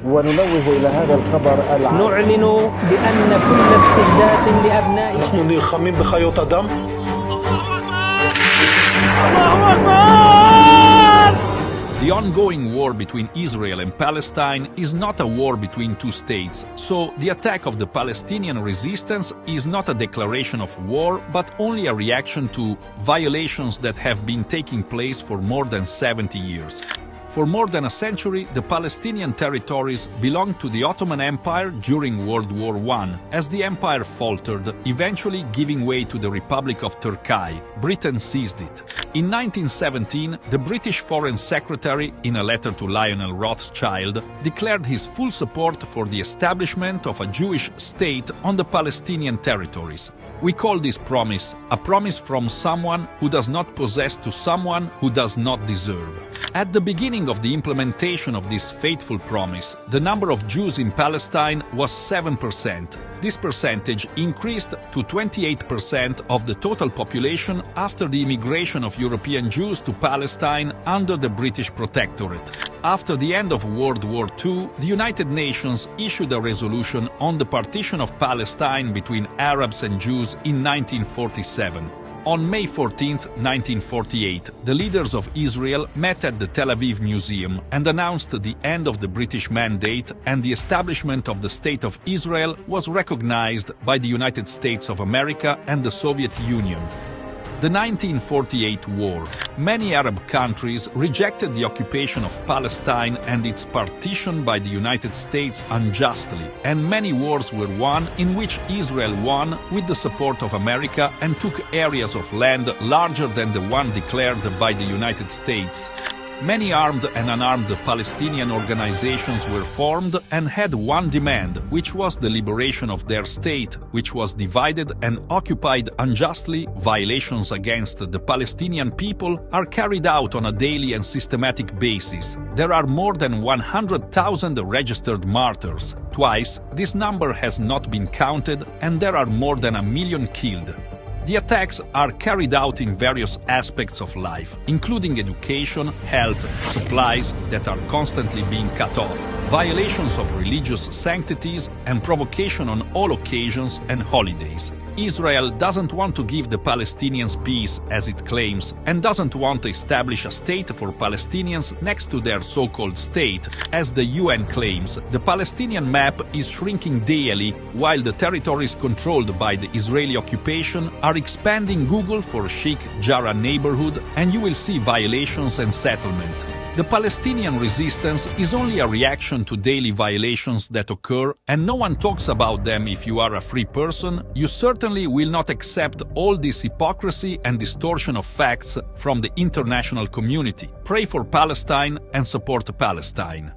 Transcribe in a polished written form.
وننوه إلى هذا الخبر نعلن بأن كل استهداف لأبناء אנחנו נלחמים בחיות אדם. The ongoing war between Israel and Palestine is not a war between two states, so the attack of the Palestinian resistance is not a declaration of war, but only a reaction to violations that have been taking place for more than 70 years. For more than a century, the Palestinian territories belonged to the Ottoman Empire during World War I, as the empire faltered, eventually giving way to the Republic of Turkey. Britain seized it. In 1917, the British Foreign Secretary, in a letter to Lionel Rothschild, declared his full support for the establishment of a Jewish state on the Palestinian territories. We call this promise a promise from someone who does not possess to someone who does not deserve. At the beginning of the implementation of this fateful promise, the number of Jews in Palestine was 7%. This percentage increased to 28% of the total population after the immigration of European Jews to Palestine under the British Protectorate. After the end of World War II, the United Nations issued a resolution on the partition of Palestine between Arabs and Jews in 1947. On May 14, 1948, the leaders of Israel met at the Tel Aviv Museum and announced the end of the British mandate, and the establishment of the State of Israel was recognized by the United States of America and the Soviet Union. The 1948 war. Many Arab countries rejected the occupation of Palestine and its partition by the United States unjustly, and many wars were won in which Israel won with the support of America and took areas of land larger than the one declared by the United States. Many armed and unarmed Palestinian organizations were formed and had one demand, which was the liberation of their state, which was divided and occupied unjustly. Violations against the Palestinian people are carried out on a daily and systematic basis. There are more than 100,000 registered martyrs. Twice, this number has not been counted, and there are more than 1 million killed. The attacks are carried out in various aspects of life, including education, health, supplies that are constantly being cut off, violations of religious sanctities, and provocation on all occasions and holidays. Israel doesn't want to give the Palestinians peace, as it claims, and doesn't want to establish a state for Palestinians next to their so-called state, as the UN claims. The Palestinian map is shrinking daily, while the territories controlled by the Israeli occupation are expanding. Google for Sheikh Jarrah neighborhood, and you will see violations and settlement. The Palestinian resistance is only a reaction to daily violations that occur, and no one talks about them. If you are a free person, you certainly will not accept all this hypocrisy and distortion of facts from the international community. Pray for Palestine and support Palestine.